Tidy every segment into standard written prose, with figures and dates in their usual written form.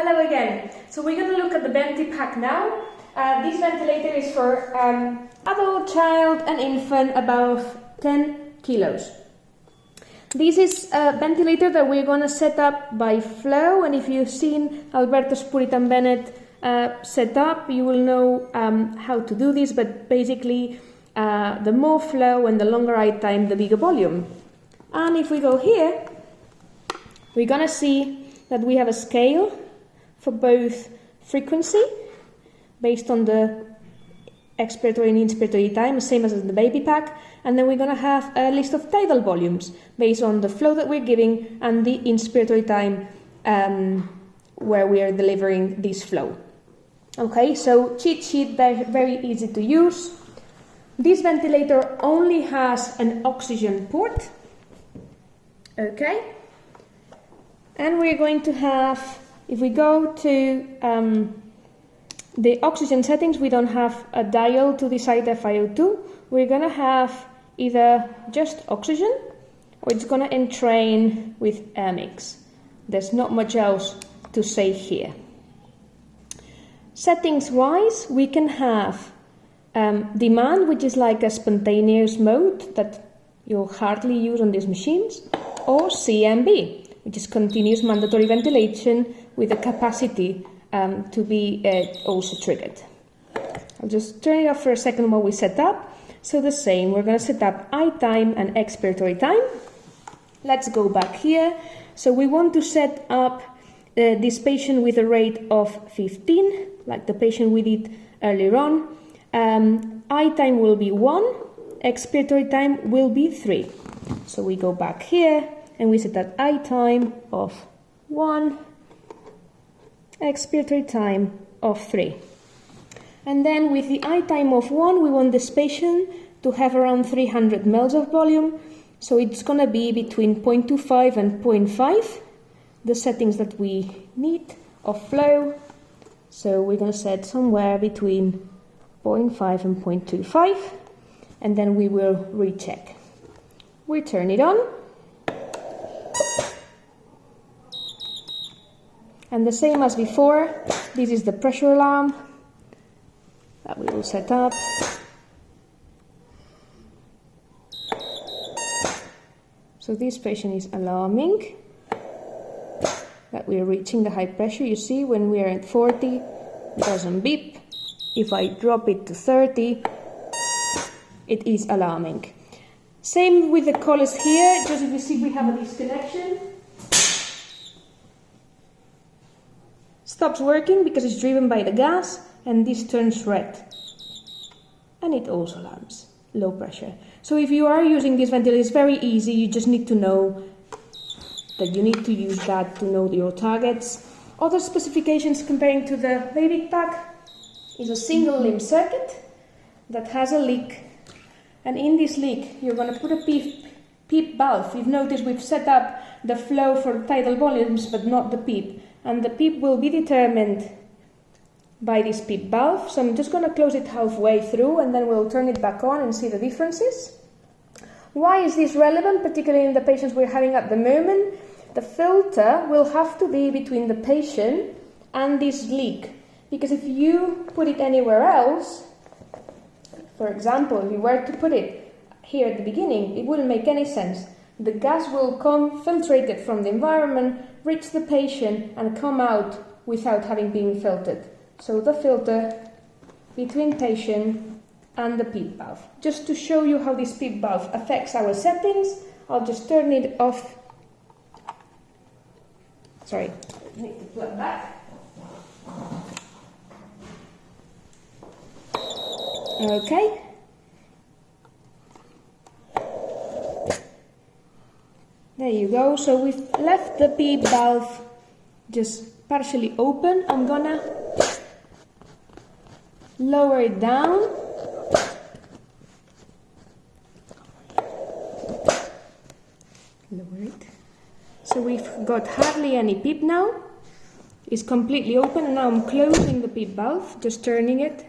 Hello again. So we're going to look at the Ventipac now. This ventilator is for adult, child and infant above 10 kilos. This is a ventilator that we're going to set up by flow, and if you've seen Alberto's Puritan Bennett set up, you will know how to do this, but basically the more flow and the longer ride time, the bigger volume. And if we go here, we're going to see that we have a scale for both frequency based on the expiratory and inspiratory time, same as in the Ventipac, and then we're going to have a list of tidal volumes based on the flow that we're giving and the inspiratory time where we are delivering this flow. Okay, so cheat sheet, very easy to use. This ventilator only has an oxygen port. Okay, and we're going to have, if we go to the oxygen settings, we don't have a dial to decide FiO2. We're going to have either just oxygen or it's going to entrain with amix. There's not much else to say here. Settings wise, we can have demand, which is like a spontaneous mode that you'll hardly use on these machines, or CMB, which is continuous mandatory ventilation with the capacity to be also triggered. I'll just turn it off for a second while we set up. So the same, we're going to set up I time and expiratory time. Let's go back here. So we want to set up this patient with a rate of 15, like the patient we did earlier on. I time will be 1, expiratory time will be 3. So we go back here and we set that I time of 1, expiratory time of 3. And then with the I time of 1, we want this patient to have around 300 mL of volume. So it's going to be between 0.25 and 0.5, the settings that we need of flow. So we're going to set somewhere between 0.5 and 0.25, and then we will recheck. We turn it on. And the same as before, this is the pressure alarm that we will set up. So this patient is alarming that we are reaching the high pressure. You see, when we are at 40, it doesn't beep. If I drop it to 30, it is alarming. Same with the collars here, just if you see we have a disconnection. Stops working because it's driven by the gas, and this turns red. And it also alarms, low pressure. So if you are using this ventilator, it's very easy. You just need to know that you need to use that to know your targets. Other specifications comparing to the Ventipac is a single limb circuit that has a leak. And in this leak, you're going to put a PEEP valve. You've noticed we've set up the flow for tidal volumes, but not the PEEP. And the PEEP will be determined by this PEEP valve. So I'm just going to close it halfway through and then we'll turn it back on and see the differences. Why is this relevant, particularly in the patients we're having at the moment? The filter will have to be between the patient and this leak. Because if you put it anywhere else, for example, if you were to put it here at the beginning, it wouldn't make any sense. The gas will come filtrated from the environment, reach the patient and come out without having been filtered. So the filter between patient and the PEEP valve. Just to show you how this PEEP valve affects our settings, I'll just turn it off. Sorry, I need to plug back. Okay. There you go. So we've left the PEEP valve just partially open. I'm gonna lower it down. Lower it. So we've got hardly any PEEP now. It's completely open, and now I'm closing the PEEP valve, just turning it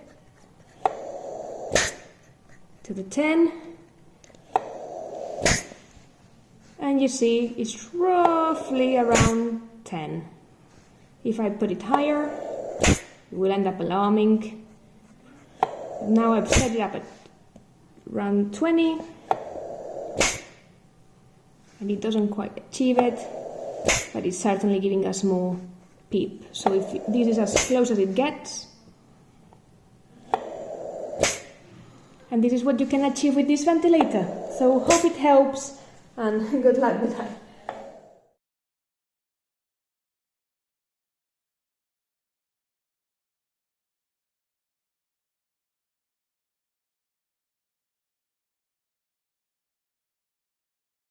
to the 10. And you see it's roughly around 10. If I put it higher, it will end up alarming. Now I've set it up at around 20, and it doesn't quite achieve it, but it's certainly giving us more peep. So if this is as close as it gets, and this is what you can achieve with this ventilator. So hope it helps, and good luck with that.